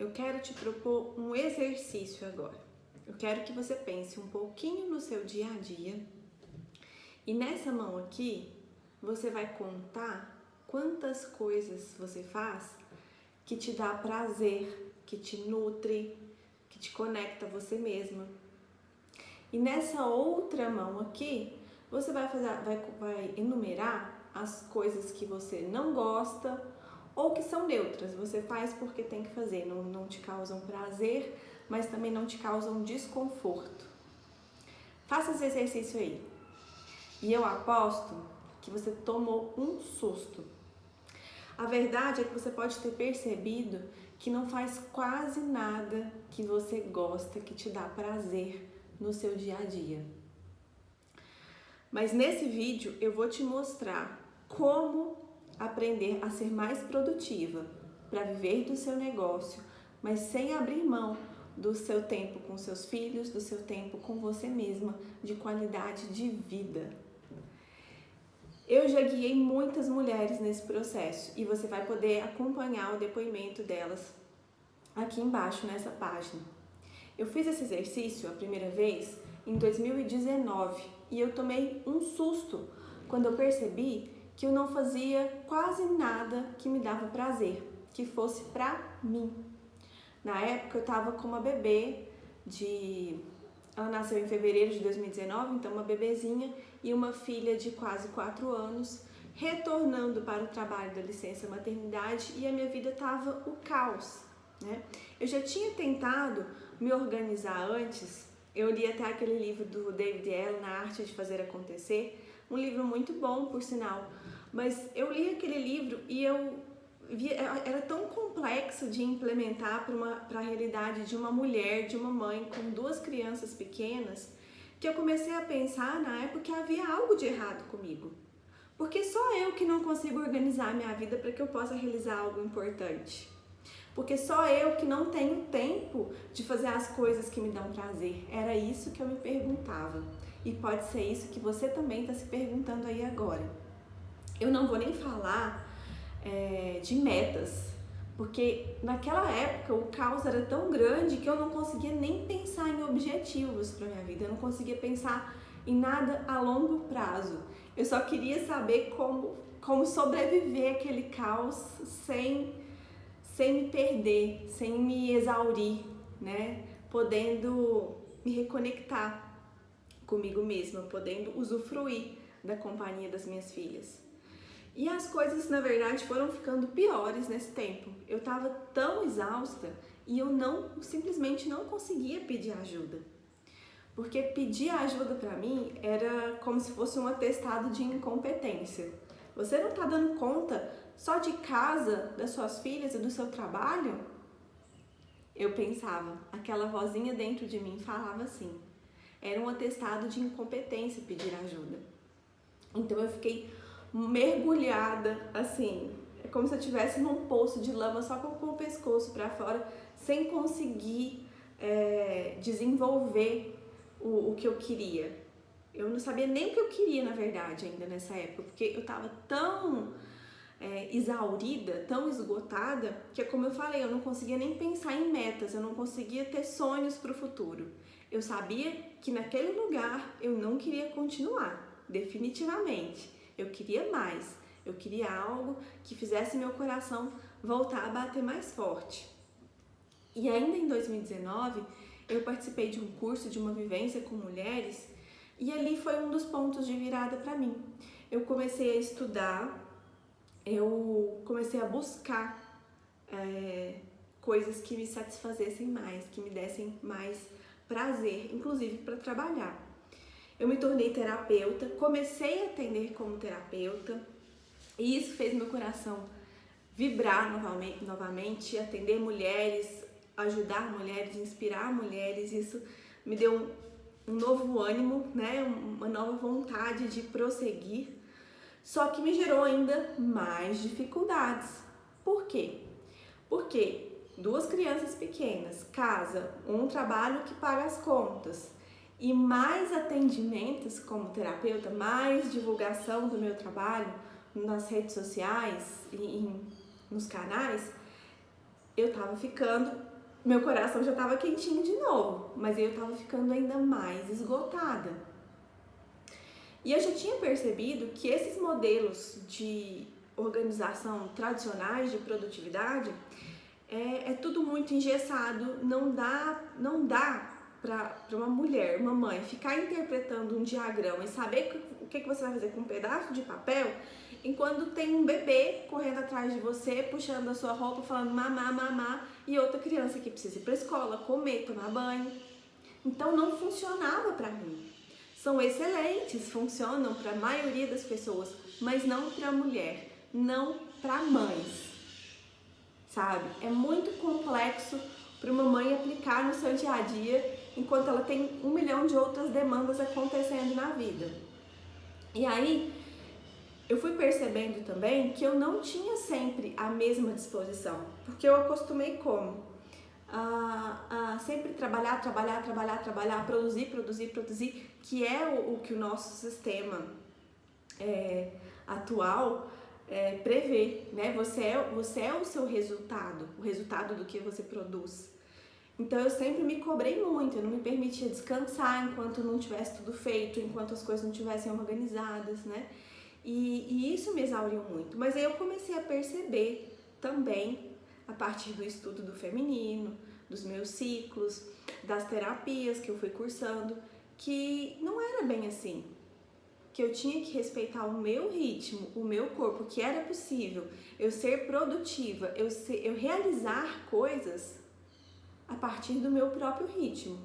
eu quero te propor um exercício agora. Eu quero que você pense um pouquinho no seu dia a dia e nessa mão aqui você vai contar quantas coisas você faz que te dá prazer, que te nutre, que te conecta a você mesma. E nessa outra mão aqui você vai enumerar as coisas que você não gosta ou que são neutras, você faz porque tem que fazer, não te causam prazer, mas também não te causam desconforto. Faça esse exercício aí. E eu aposto que você tomou um susto. A verdade é que você pode ter percebido que não faz quase nada que você gosta, que te dá prazer no seu dia a dia. Mas nesse vídeo eu vou te mostrar como aprender a ser mais produtiva para viver do seu negócio, mas sem abrir mão do seu tempo com seus filhos, do seu tempo com você mesma, de qualidade de vida. Eu já guiei muitas mulheres nesse processo e você vai poder acompanhar o depoimento delas aqui embaixo nessa página. Eu fiz esse exercício a primeira vez em 2019 e eu tomei um susto quando eu percebi que eu não fazia quase nada que me dava prazer, que fosse pra mim. Na época eu tava com uma bebê ela nasceu em fevereiro de 2019, então uma bebezinha e uma filha de quase 4 anos, retornando para o trabalho da licença maternidade e a minha vida tava o caos, né? Eu já tinha tentado me organizar antes, eu li até aquele livro do David Allen, Na Arte de Fazer Acontecer, um livro muito bom, por sinal, mas eu li aquele livro e eu vi, era tão complexo de implementar para a realidade de uma mulher, de uma mãe com 2 crianças pequenas, que eu comecei a pensar na época que havia algo de errado comigo. Porque só eu que não consigo organizar a minha vida para que eu possa realizar algo importante. Porque só eu que não tenho tempo de fazer as coisas que me dão prazer. Era isso que eu me perguntava. E pode ser isso que você também está se perguntando aí agora. Eu não vou nem falar de metas, porque naquela época o caos era tão grande que eu não conseguia nem pensar em objetivos para minha vida, eu não conseguia pensar em nada a longo prazo. Eu só queria saber como sobreviver àquele caos sem me perder, sem me exaurir, né? Podendo me reconectar comigo mesma, podendo usufruir da companhia das minhas filhas. E as coisas, na verdade, foram ficando piores nesse tempo. Eu estava tão exausta e eu simplesmente não conseguia pedir ajuda. Porque pedir ajuda para mim era como se fosse um atestado de incompetência. Você não está dando conta só de casa, das suas filhas e do seu trabalho? Eu pensava, aquela vozinha dentro de mim falava assim. Era um atestado de incompetência pedir ajuda. Então eu fiquei mergulhada, assim, é como se eu estivesse num poço de lama só com o pescoço para fora, sem conseguir desenvolver o que eu queria. Eu não sabia nem o que eu queria, na verdade, ainda nessa época, porque eu estava tão exaurida, tão esgotada, que como eu falei, eu não conseguia nem pensar em metas, eu não conseguia ter sonhos para o futuro. Eu sabia que naquele lugar eu não queria continuar, definitivamente. Eu queria mais, eu queria algo que fizesse meu coração voltar a bater mais forte. E ainda em 2019, eu participei de um curso de uma vivência com mulheres e ali foi um dos pontos de virada para mim. Eu comecei a estudar, eu comecei a buscar coisas que me satisfazessem mais, que me dessem mais prazer, inclusive para trabalhar. Eu me tornei terapeuta, comecei a atender como terapeuta e isso fez meu coração vibrar novamente, atender mulheres, ajudar mulheres, inspirar mulheres. Isso me deu um novo ânimo, né? Uma nova vontade de prosseguir, só que me gerou ainda mais dificuldades. Por quê? Porque 2 crianças pequenas, casa, um trabalho que paga as contas, e mais atendimentos como terapeuta, mais divulgação do meu trabalho nas redes sociais e nos canais, eu tava ficando meu coração já estava quentinho de novo, mas eu estava ficando ainda mais esgotada. E eu já tinha percebido que esses modelos de organização tradicionais de produtividade é tudo muito engessado, não dá para uma mulher, uma mãe, ficar interpretando um diagrama e saber o que você vai fazer com um pedaço de papel, enquanto tem um bebê correndo atrás de você, puxando a sua roupa, falando mamá, mamá, e outra criança que precisa ir para a escola, comer, tomar banho. Então não funcionava para mim. São excelentes, funcionam para a maioria das pessoas, mas não para a mulher, não para mães, sabe? É muito complexo para uma mãe aplicar no seu dia a dia, enquanto ela tem 1 milhão de outras demandas acontecendo na vida. E aí, eu fui percebendo também que eu não tinha sempre a mesma disposição, porque eu acostumei como? Sempre trabalhar, produzir, que é o que o nosso sistema atual prevê, né? Você é o seu resultado, o resultado do que você produz. Então eu sempre me cobrei muito, eu não me permitia descansar enquanto não tivesse tudo feito, enquanto as coisas não estivessem organizadas, né? E isso me exauriu muito. Mas aí eu comecei a perceber também, a partir do estudo do feminino, dos meus ciclos, das terapias que eu fui cursando, que não era bem assim. Que eu tinha que respeitar o meu ritmo, o meu corpo, que era possível eu ser produtiva, eu realizar coisas a partir do meu próprio ritmo.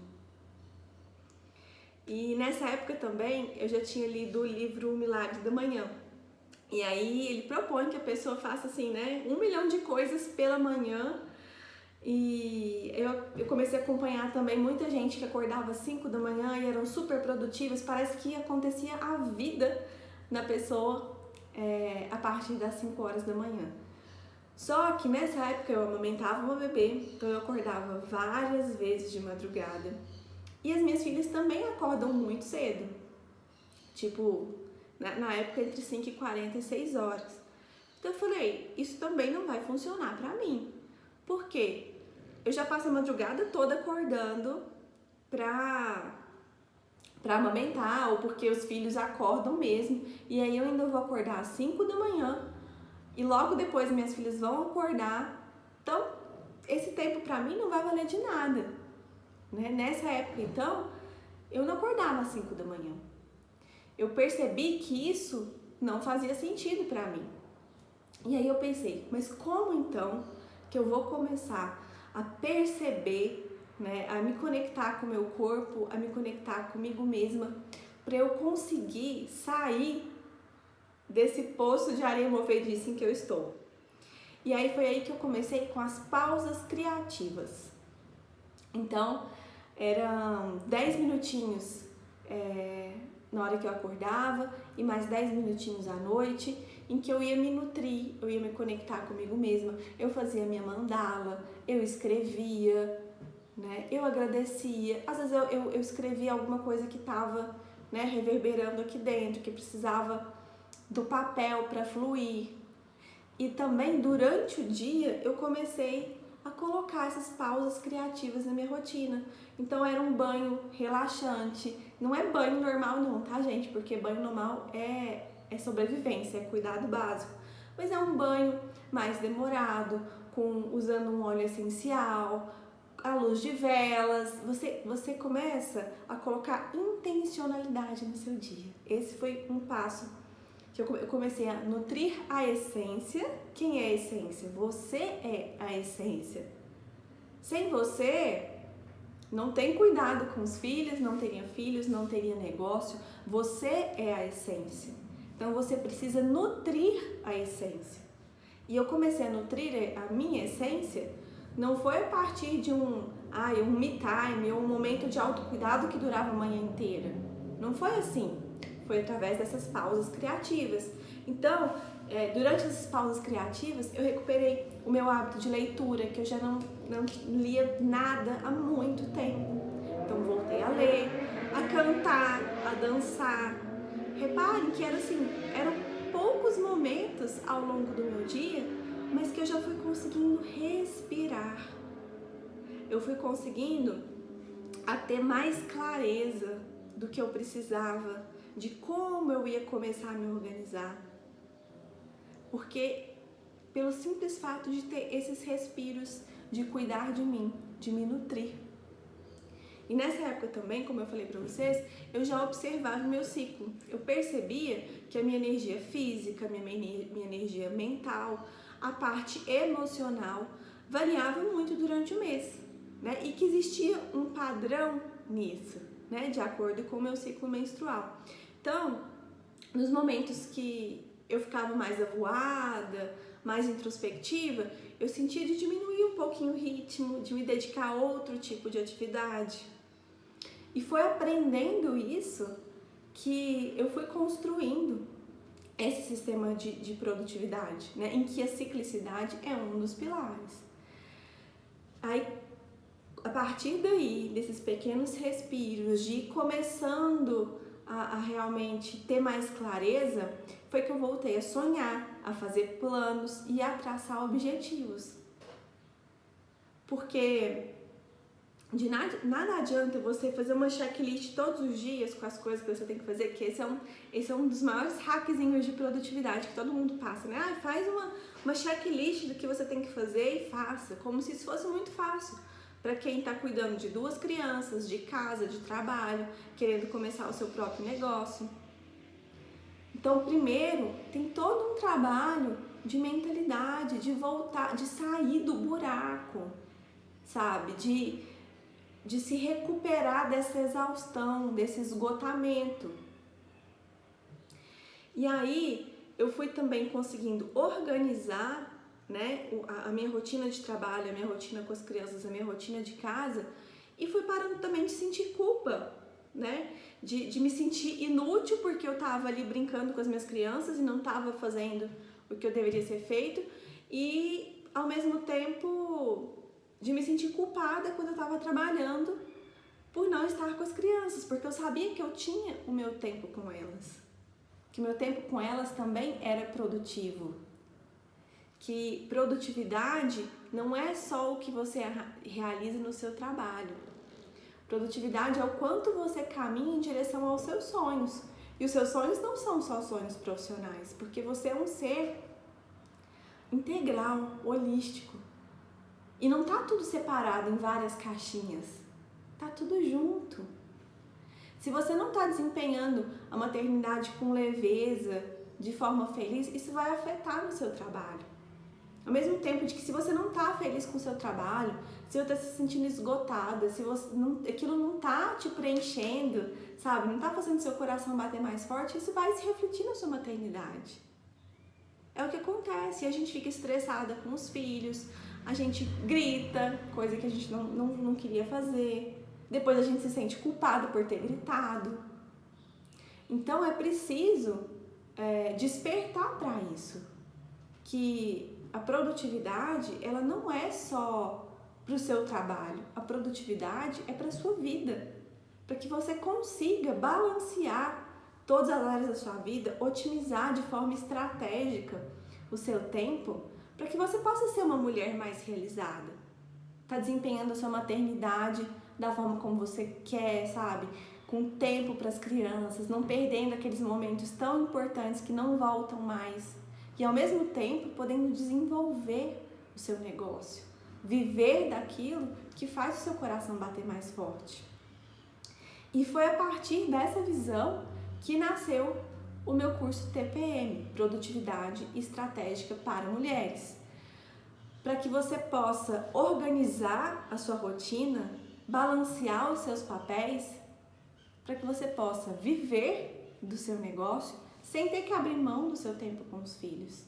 E nessa época também eu já tinha lido o livro O Milagre da Manhã. E aí ele propõe que a pessoa faça assim, né, 1 milhão de coisas pela manhã. E eu comecei a acompanhar também muita gente que acordava às 5 da manhã e eram super produtivas. Parece que acontecia a vida na pessoa a partir das 5 horas da manhã. Só que nessa época eu amamentava uma bebê, então eu acordava várias vezes de madrugada. E as minhas filhas também acordam muito cedo, tipo, na época entre 5h40 e 6 horas. Então eu falei, isso também não vai funcionar pra mim. Por quê? Eu já passo a madrugada toda acordando pra amamentar, ou porque os filhos acordam mesmo, e aí eu ainda vou acordar às 5 da manhã, e logo depois minhas filhas vão acordar. Então, esse tempo pra mim não vai valer de nada. Né? Nessa época, então, eu não acordava às 5 da manhã. Eu percebi que isso não fazia sentido pra mim. E aí eu pensei, mas como então que eu vou começar a perceber, né, a me conectar com o meu corpo, a me conectar comigo mesma, para eu conseguir sair desse poço de areia movediça em que eu estou? E aí foi aí que eu comecei com as pausas criativas. Então, eram 10 minutinhos na hora que eu acordava e mais 10 minutinhos à noite, em que eu ia me nutrir, eu ia me conectar comigo mesma. Eu fazia minha mandala, eu escrevia, né? Eu agradecia. Às vezes eu escrevia alguma coisa que estava, né, reverberando aqui dentro, que precisava do papel para fluir. E também durante o dia eu comecei a colocar essas pausas criativas na minha rotina. Então era um banho relaxante, não é banho normal não, tá gente? Porque banho normal é sobrevivência, é cuidado básico. Mas é um banho mais demorado, usando um óleo essencial, à luz de velas. Você começa a colocar intencionalidade no seu dia. Esse foi um passo que eu comecei a nutrir a essência. Quem é a essência? Você é a essência. Sem você, não tem cuidado com os filhos, não teria filhos, não teria negócio. Você é a essência. Então você precisa nutrir a essência. E eu comecei a nutrir a minha essência, não foi a partir de um me time, um momento de autocuidado que durava a manhã inteira. Não foi assim. Foi através dessas pausas criativas. Então, durante essas pausas criativas, eu recuperei o meu hábito de leitura, que eu já não lia nada há muito tempo. Então, voltei a ler, a cantar, a dançar. Reparem que eram poucos momentos ao longo do meu dia, mas que eu já fui conseguindo respirar. eu fui conseguindo a ter mais clareza do que eu precisava, de como eu ia começar a me organizar. Porque pelo simples fato de ter esses respiros, de cuidar de mim, de me nutrir. E nessa época também, como eu falei para vocês, eu já observava o meu ciclo. Eu percebia que a minha energia física, minha energia mental, a parte emocional variava muito durante o mês, né? E que existia um padrão nisso, né? De acordo com o meu ciclo menstrual. Então, nos momentos que eu ficava mais avoada, mais introspectiva, eu sentia de diminuir um pouquinho o ritmo, de me dedicar a outro tipo de atividade. E foi aprendendo isso que eu fui construindo esse sistema de produtividade, né? Em que a ciclicidade é um dos pilares. Aí, a partir daí, desses pequenos respiros, de ir começando a realmente ter mais clareza, foi que eu voltei a sonhar, a fazer planos e a traçar objetivos. Porque de nada adianta você fazer uma checklist todos os dias com as coisas que você tem que fazer, que esse é um dos maiores hackzinhos de produtividade que todo mundo passa, né? Ah, faz uma checklist do que você tem que fazer e faça, como se isso fosse muito fácil. Para quem está cuidando de 2 crianças, de casa, de trabalho, querendo começar o seu próprio negócio. Então, primeiro, tem todo um trabalho de mentalidade, de voltar, de sair do buraco, sabe? De se recuperar dessa exaustão, desse esgotamento. E aí, eu fui também conseguindo organizar, né, a minha rotina de trabalho, a minha rotina com as crianças, a minha rotina de casa, e fui parando também de sentir culpa, né, de me sentir inútil porque eu estava ali brincando com as minhas crianças e não estava fazendo o que eu deveria ser feito, e ao mesmo tempo de me sentir culpada quando eu estava trabalhando por não estar com as crianças, porque eu sabia que eu tinha o meu tempo com elas, que o meu tempo com elas também era produtivo, que produtividade não é só o que você realiza no seu trabalho. Produtividade é o quanto você caminha em direção aos seus sonhos. E os seus sonhos não são só sonhos profissionais, porque você é um ser integral, holístico. E não tá tudo separado em várias caixinhas. Tá tudo junto. Se você não está desempenhando a maternidade com leveza, de forma feliz, isso vai afetar no seu trabalho. Ao mesmo tempo de que se você não está feliz com o seu trabalho, se você está se sentindo esgotada, se aquilo não está te preenchendo, sabe? Não está fazendo seu coração bater mais forte, isso vai se refletir na sua maternidade. É o que acontece, e a gente fica estressada com os filhos, a gente grita, coisa que a gente não queria fazer, depois a gente se sente culpado por ter gritado. Então é preciso despertar para isso, que a produtividade, ela não é só para o seu trabalho, a produtividade é para a sua vida, para que você consiga balancear todas as áreas da sua vida, otimizar de forma estratégica o seu tempo, para que você possa ser uma mulher mais realizada, tá desempenhando a sua maternidade da forma como você quer, sabe? Com tempo para as crianças, não perdendo aqueles momentos tão importantes que não voltam mais. E ao mesmo tempo podendo desenvolver o seu negócio, viver daquilo que faz o seu coração bater mais forte. E foi a partir dessa visão que nasceu o meu curso TPM, Produtividade Estratégica para Mulheres, para que você possa organizar a sua rotina, balancear os seus papéis, para que você possa viver do seu negócio sem ter que abrir mão do seu tempo com os filhos.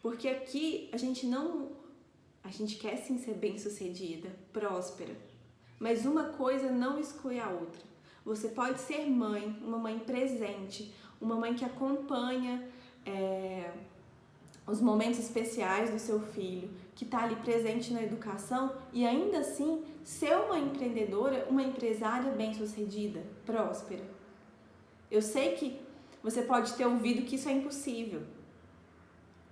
Porque aqui a gente quer sim ser bem-sucedida, próspera, mas uma coisa não exclui a outra. Você pode ser mãe, uma mãe presente, uma mãe que acompanha os momentos especiais do seu filho, que está ali presente na educação e ainda assim ser uma empreendedora, uma empresária bem-sucedida, próspera. Eu sei que você pode ter ouvido que isso é impossível,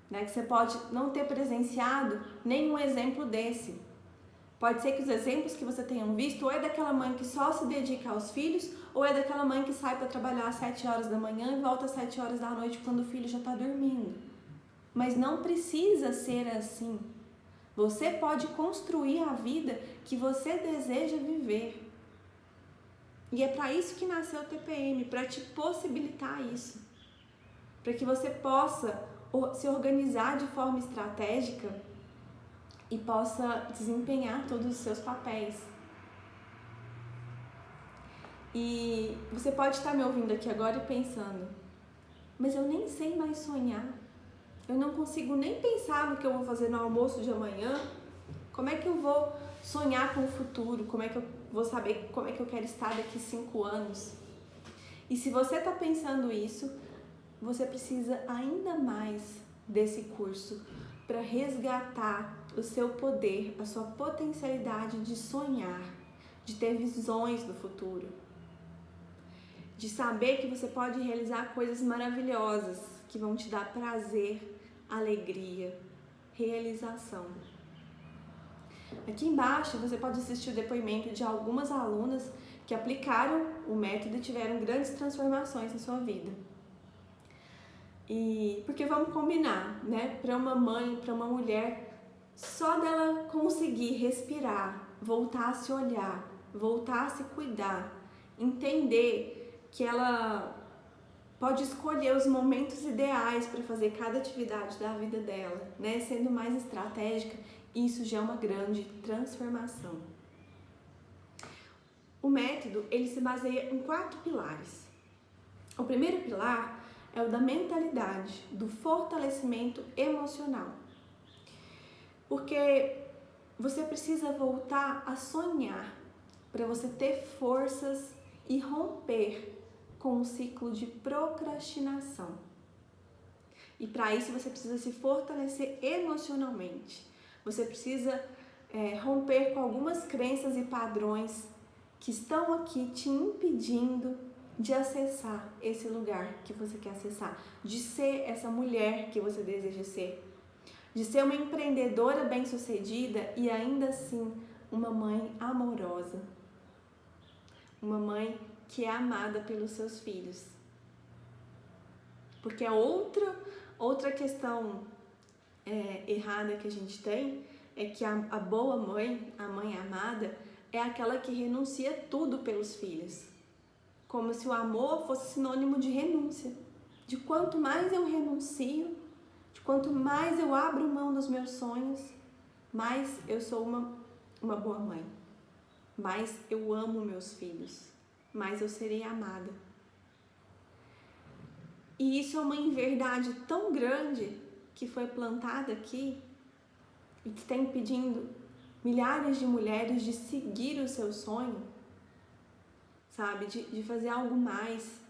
né? Que você pode não ter presenciado nenhum exemplo desse. Pode ser que os exemplos que você tenha visto ou é daquela mãe que só se dedica aos filhos, ou é daquela mãe que sai para trabalhar às 7 horas da manhã e volta às 7 horas da noite quando o filho já está dormindo. Mas não precisa ser assim. Você pode construir a vida que você deseja viver. E é para isso que nasceu o TPM, para te possibilitar isso. Para que você possa se organizar de forma estratégica e possa desempenhar todos os seus papéis. E você pode estar me ouvindo aqui agora e pensando, mas eu nem sei mais sonhar. Eu não consigo nem pensar no que eu vou fazer no almoço de amanhã. Como é que eu vou sonhar com o futuro? Como é que eu vou saber como é que eu quero estar daqui 5 anos? E se você está pensando isso, você precisa ainda mais desse curso para resgatar o seu poder, a sua potencialidade de sonhar, de ter visões do futuro, de saber que você pode realizar coisas maravilhosas que vão te dar prazer, alegria, realização. Aqui embaixo você pode assistir o depoimento de algumas alunas que aplicaram o método e tiveram grandes transformações na sua vida. E porque vamos combinar, né? Para uma mãe, para uma mulher, só dela conseguir respirar, voltar a se olhar, voltar a se cuidar, entender que ela pode escolher os momentos ideais para fazer cada atividade da vida dela, né? Sendo mais estratégica, isso já é uma grande transformação. O método, ele se baseia em 4 pilares. O primeiro pilar é o da mentalidade, do fortalecimento emocional. Porque você precisa voltar a sonhar para você ter forças e romper com um ciclo de procrastinação. E para isso você precisa se fortalecer emocionalmente. Você precisa romper com algumas crenças e padrões que estão aqui te impedindo de acessar esse lugar que você quer acessar, de ser essa mulher que você deseja ser, de ser uma empreendedora bem-sucedida e ainda assim uma mãe amorosa, uma mãe que é amada pelos seus filhos. Porque é outra questão errada que a gente tem é que a boa mãe, a mãe amada, é aquela que renuncia tudo pelos filhos. Como se o amor fosse sinônimo de renúncia. De quanto mais eu renuncio, de quanto mais eu abro mão dos meus sonhos, mais eu sou uma boa mãe. Mais eu amo meus filhos. Mais eu serei amada. E isso é uma inverdade tão grande que foi plantada aqui e que está impedindo milhares de mulheres de seguir o seu sonho, sabe? De fazer algo mais,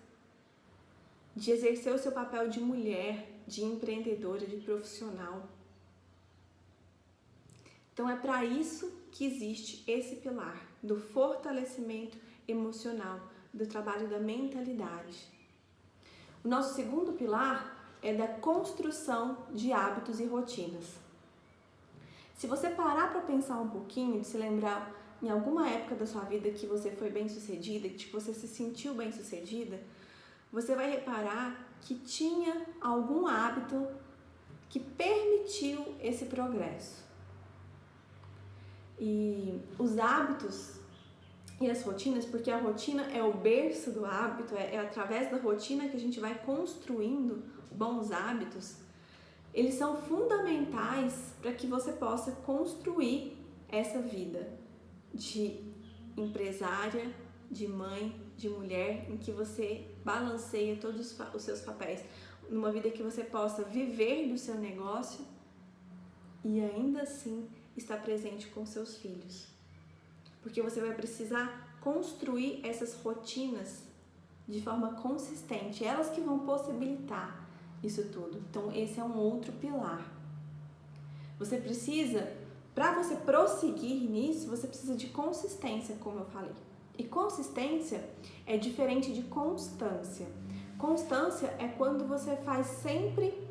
de exercer o seu papel de mulher, de empreendedora, de profissional. Então é para isso que existe esse pilar do fortalecimento emocional, do trabalho da mentalidade. O nosso segundo pilar é da construção de hábitos e rotinas. Se você parar para pensar um pouquinho, de se lembrar em alguma época da sua vida que você foi bem-sucedida, que você se sentiu bem-sucedida, você vai reparar que tinha algum hábito que permitiu esse progresso. E os hábitos e as rotinas, porque a rotina é o berço do hábito, é através da rotina que a gente vai construindo bons hábitos, eles são fundamentais para que você possa construir essa vida de empresária, de mãe, de mulher, em que você balanceia todos os seus papéis, numa vida que você possa viver do seu negócio e ainda assim estar presente com seus filhos. Porque você vai precisar construir essas rotinas de forma consistente, elas que vão possibilitar isso tudo. Então esse é um outro pilar. Você precisa, para você prosseguir nisso, você precisa de consistência, como eu falei. E consistência é diferente de constância. Constância é quando você faz sempre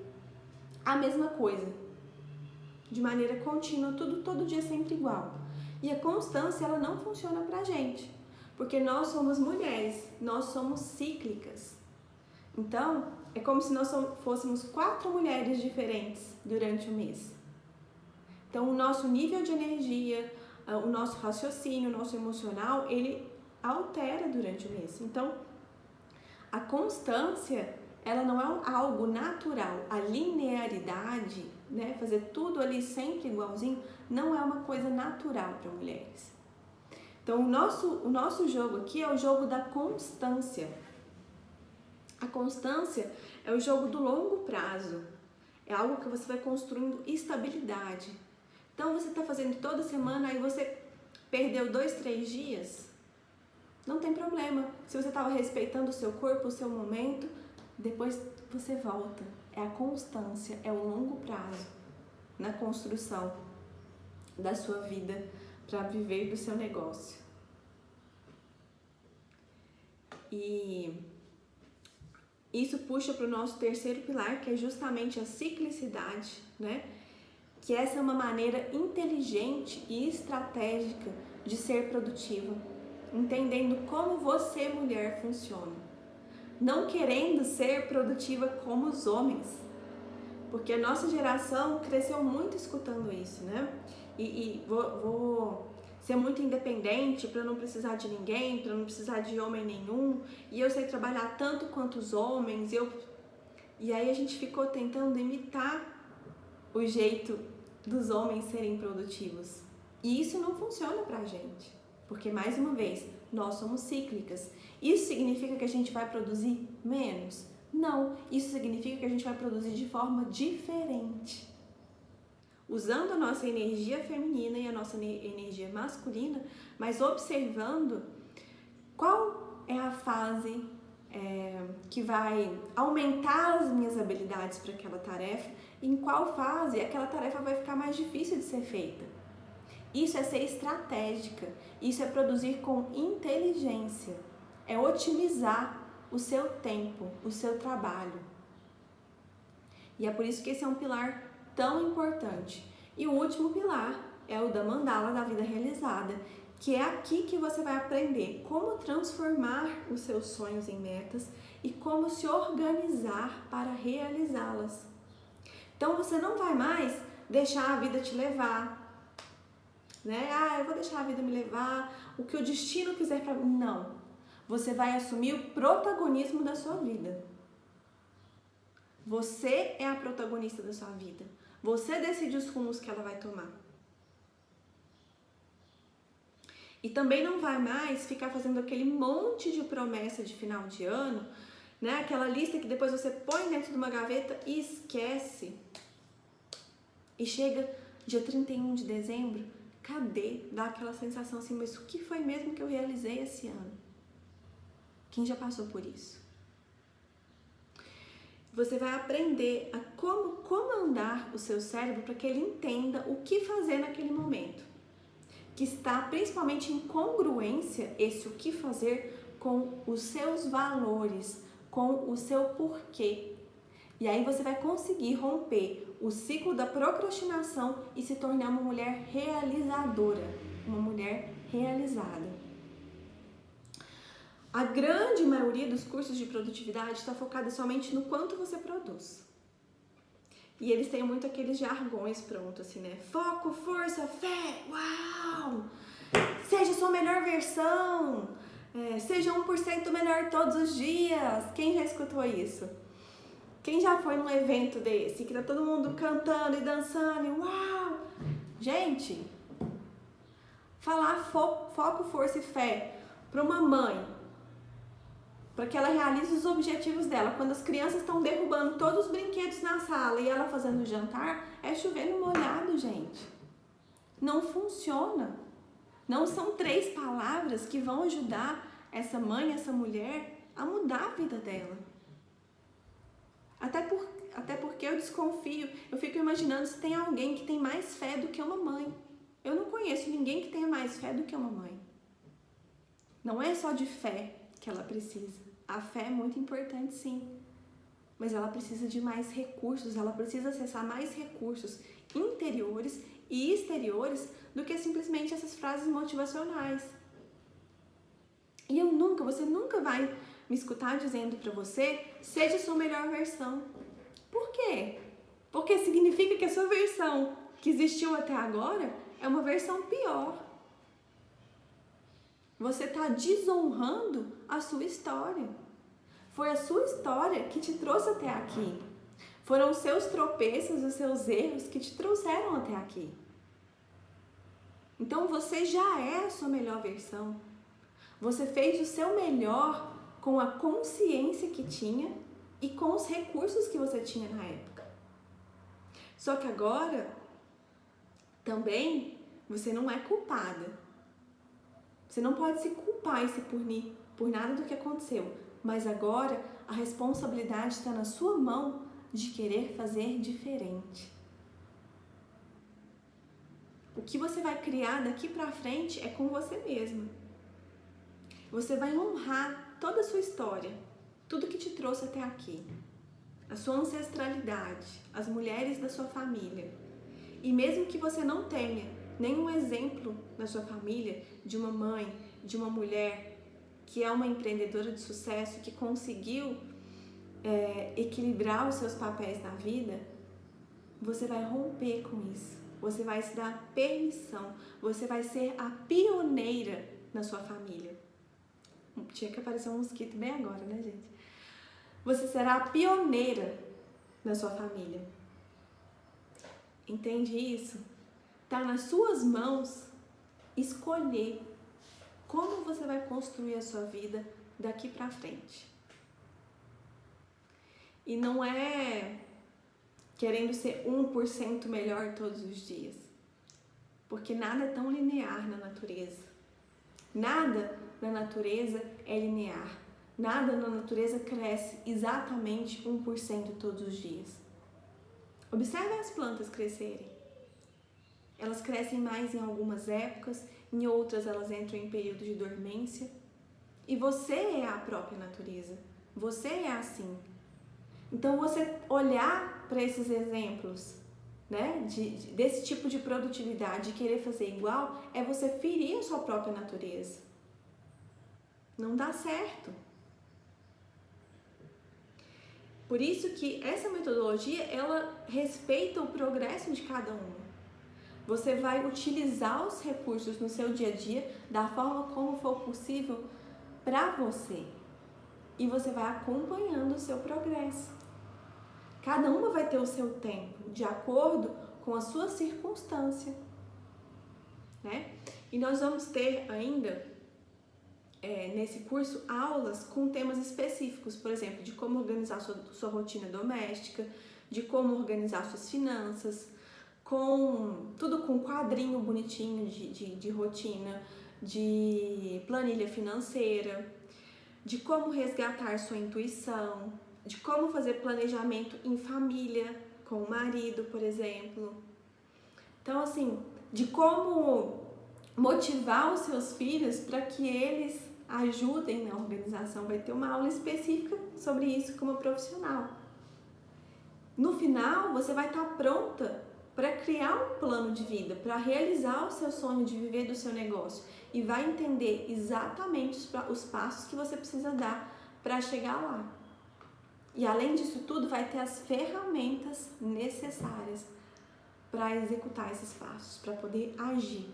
a mesma coisa, de maneira contínua, tudo todo dia sempre igual. E a constância, ela não funciona pra gente, porque nós somos mulheres, nós somos cíclicas. Então, é como se nós fôssemos 4 mulheres diferentes durante o mês. Então, o nosso nível de energia, o nosso raciocínio, o nosso emocional, ele altera durante o mês. Então, a constância, ela não é algo natural. A linearidade, né, fazer tudo ali sempre igualzinho, não é uma coisa natural para mulheres. Então, o nosso jogo aqui é o jogo da constância. A constância é o jogo do longo prazo. É algo que você vai construindo estabilidade. Então, você está fazendo toda semana, aí você perdeu 2, 3 dias, não tem problema. Se você estava respeitando o seu corpo, o seu momento, depois você volta. É a constância, é o longo prazo na construção da sua vida para viver do seu negócio. E isso puxa para o nosso terceiro pilar, que é justamente a ciclicidade, né? Que essa é uma maneira inteligente e estratégica de ser produtiva, entendendo como você, mulher, funciona. Não querendo ser produtiva como os homens, porque a nossa geração cresceu muito escutando isso, né? E vou ser muito independente para não precisar de ninguém, para não precisar de homem nenhum, e eu sei trabalhar tanto quanto os homens, e aí a gente ficou tentando imitar o jeito dos homens serem produtivos. E isso não funciona pra gente, porque, mais uma vez, nós somos cíclicas. Isso significa que a gente vai produzir menos? Não, isso significa que a gente vai produzir de forma diferente, usando a nossa energia feminina e a nossa energia masculina, mas observando qual é a fase que vai aumentar as minhas habilidades para aquela tarefa, em qual fase aquela tarefa vai ficar mais difícil de ser feita. Isso é ser estratégica, isso é produzir com inteligência, é otimizar o seu tempo, o seu trabalho. E é por isso que esse é um pilar tão importante. E o último pilar é o da mandala da vida realizada, que é aqui que você vai aprender como transformar os seus sonhos em metas e como se organizar para realizá-las. Então você não vai mais deixar a vida te levar, né? Eu vou deixar a vida me levar, o que o destino quiser para mim. Não. Você vai assumir o protagonismo da sua vida. Você é a protagonista da sua vida. Você decide os rumos que ela vai tomar. E também não vai mais ficar fazendo aquele monte de promessa de final de ano, né? Aquela lista que depois você põe dentro de uma gaveta e esquece. E chega dia 31 de dezembro, cadê? Dá aquela sensação assim, mas o que foi mesmo que eu realizei esse ano? Quem já passou por isso? Você vai aprender a como comandar o seu cérebro para que ele entenda o que fazer naquele momento, que está principalmente em congruência, esse o que fazer, com os seus valores, com o seu porquê. E aí você vai conseguir romper o ciclo da procrastinação e se tornar uma mulher realizadora, uma mulher realizada. A grande maioria dos cursos de produtividade está focada somente no quanto você produz. E eles têm muito aqueles jargões prontos, assim, né? Foco, força, fé, uau! Seja sua melhor versão, seja 1% melhor todos os dias. Quem já escutou isso? Quem já foi num evento desse, que tá todo mundo cantando e dançando e uau! Gente, falar foco, força e fé para uma mãe, para que ela realize os objetivos dela. Quando as crianças estão derrubando todos os brinquedos na sala e ela fazendo o jantar, é chover no molhado, gente. Não funciona. Não são 3 palavras que vão ajudar essa mãe, essa mulher a mudar a vida dela. Até porque eu desconfio, eu fico imaginando se tem alguém que tem mais fé do que uma mãe. Eu não conheço ninguém que tenha mais fé do que uma mãe. Não é só de fé que ela precisa. A fé é muito importante, sim. mas ela precisa de mais recursos, ela precisa acessar mais recursos interiores e exteriores do que simplesmente essas frases motivacionais. E você nunca vai me escutar dizendo para você, seja sua melhor versão. Por quê? Porque significa que a sua versão que existiu até agora é uma versão pior. Você está desonrando a sua história. Foi a sua história que te trouxe até aqui. Foram os seus tropeços, os seus erros que te trouxeram até aqui. Então você já é a sua melhor versão. Você fez o seu melhor com a consciência que tinha e com os recursos que você tinha na época. Só que agora, também, você não é culpada. Você não pode se culpar e se punir por nada do que aconteceu. Mas agora, a responsabilidade está na sua mão de querer fazer diferente. O que você vai criar daqui pra frente é com você mesma. Você vai honrar toda a sua história, tudo que te trouxe até aqui, a sua ancestralidade, as mulheres da sua família. E mesmo que você não tenha nenhum exemplo na sua família de uma mãe, de uma mulher que é uma empreendedora de sucesso, que conseguiu equilibrar os seus papéis na vida, você vai romper com isso. Você vai se dar permissão. Você vai ser a pioneira na sua família. Tinha que aparecer um mosquito bem agora, né, gente? Você será a pioneira na sua família. Entende isso? Tá nas suas mãos escolher como você vai construir a sua vida daqui pra frente. E não é querendo ser 1% melhor todos os dias. Porque nada é tão linear na natureza. Nada na natureza é linear. Nada na natureza cresce exatamente 1% todos os dias. Observe as plantas crescerem. Elas crescem mais em algumas épocas, em outras elas entram em período de dormência. E você é a própria natureza. Você é assim. Então, você olhar para esses exemplos, né, desse tipo de produtividade, de querer fazer igual, é você ferir a sua própria natureza. Não dá certo. Por isso que essa metodologia, ela respeita o progresso de cada uma. Você vai utilizar os recursos no seu dia a dia da forma como for possível para você. E você vai acompanhando o seu progresso. Cada uma vai ter o seu tempo, de acordo com a sua circunstância, né? E nós vamos ter ainda, nesse curso, aulas com temas específicos, por exemplo, de como organizar sua rotina doméstica, de como organizar suas finanças, tudo com quadrinho bonitinho de rotina, de planilha financeira, de como resgatar sua intuição, de como fazer planejamento em família, com o marido, por exemplo. Então, assim, de como motivar os seus filhos para que eles ajudem na organização. Vai ter uma aula específica sobre isso como profissional. No final, você vai estar pronta para criar um plano de vida, para realizar o seu sonho de viver do seu negócio e vai entender exatamente os passos que você precisa dar para chegar lá. E além disso tudo, vai ter as ferramentas necessárias para executar esses passos, para poder agir.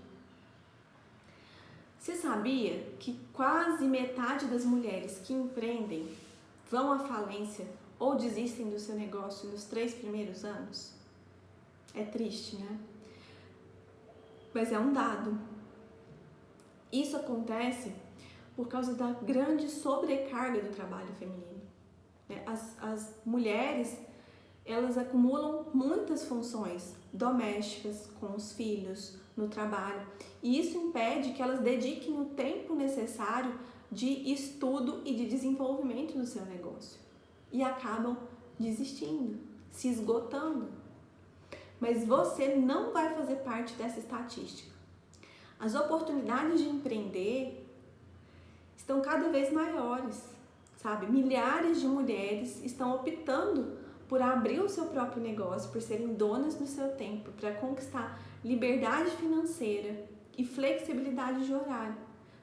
Você sabia que quase metade das mulheres que empreendem vão à falência ou desistem do seu negócio nos 3 primeiros anos? É triste, né? Mas é um dado. Isso acontece por causa da grande sobrecarga do trabalho feminino. As mulheres, elas acumulam muitas funções domésticas, com os filhos, no trabalho, e isso impede que elas dediquem o tempo necessário de estudo e de desenvolvimento do seu negócio e acabam desistindo, se esgotando. Mas você não vai fazer parte dessa estatística. As oportunidades de empreender estão cada vez maiores, sabe? Milhares de mulheres estão optando por abrir o seu próprio negócio, por serem donas do seu tempo, para conquistar liberdade financeira e flexibilidade de horário.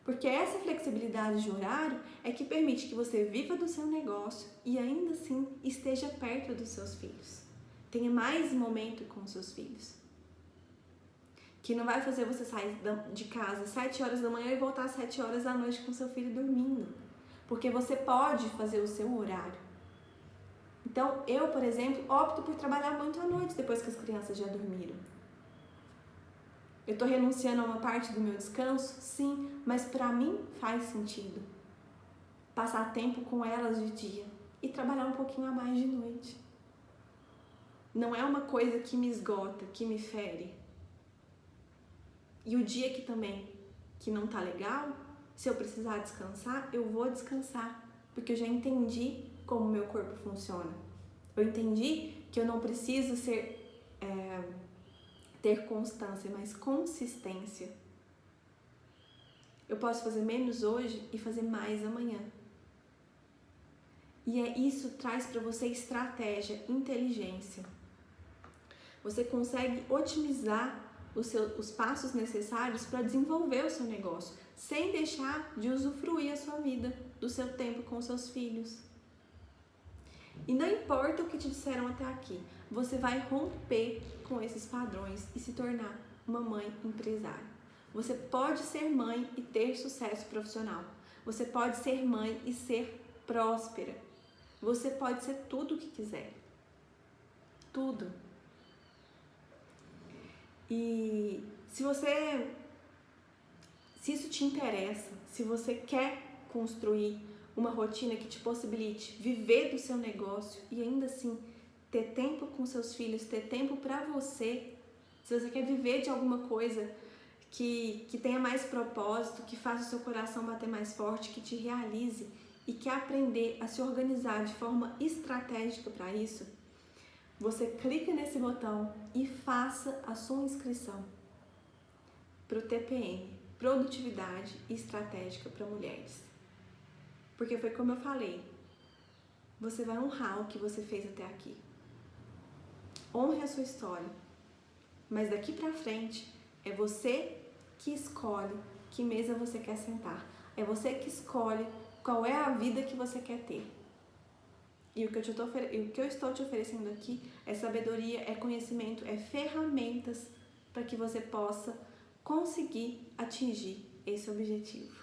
Porque essa flexibilidade de horário é que permite que você viva do seu negócio e ainda assim esteja perto dos seus filhos. Tenha mais momento com os seus filhos. Que não vai fazer você sair de casa às 7 horas da manhã e voltar às 7 horas da noite com seu filho dormindo. Porque você pode fazer o seu horário. Então, eu, por exemplo, opto por trabalhar muito à noite depois que as crianças já dormiram. Eu estou renunciando a uma parte do meu descanso? Sim, mas para mim faz sentido. Passar tempo com elas de dia e trabalhar um pouquinho a mais de noite. Não é uma coisa que me esgota, que me fere. E o dia que não tá legal, se eu precisar descansar, eu vou descansar. Porque eu já entendi como meu corpo funciona. Eu entendi que eu não preciso ter constância, mas consistência. Eu posso fazer menos hoje e fazer mais amanhã. E isso traz para você estratégia, inteligência. Você consegue otimizar os passos necessários para desenvolver o seu negócio, sem deixar de usufruir a sua vida, do seu tempo com seus filhos. E não importa o que te disseram até aqui, você vai romper com esses padrões e se tornar uma mãe empresária. Você pode ser mãe e ter sucesso profissional. Você pode ser mãe e ser próspera. Você pode ser tudo o que quiser. Tudo. E se isso te interessa, se você quer construir uma rotina que te possibilite viver do seu negócio e ainda assim ter tempo com seus filhos, ter tempo para você, se você quer viver de alguma coisa que tenha mais propósito, que faça o seu coração bater mais forte, que te realize e quer aprender a se organizar de forma estratégica para isso, você clica nesse botão e faça a sua inscrição para o TPM, Produtividade Estratégica para Mulheres. Porque foi como eu falei, você vai honrar o que você fez até aqui. Honre a sua história, mas daqui pra frente é você que escolhe que mesa você quer sentar. É você que escolhe qual é a vida que você quer ter. E o que eu estou te oferecendo aqui é sabedoria, é conhecimento, é ferramentas para que você possa conseguir atingir esse objetivo.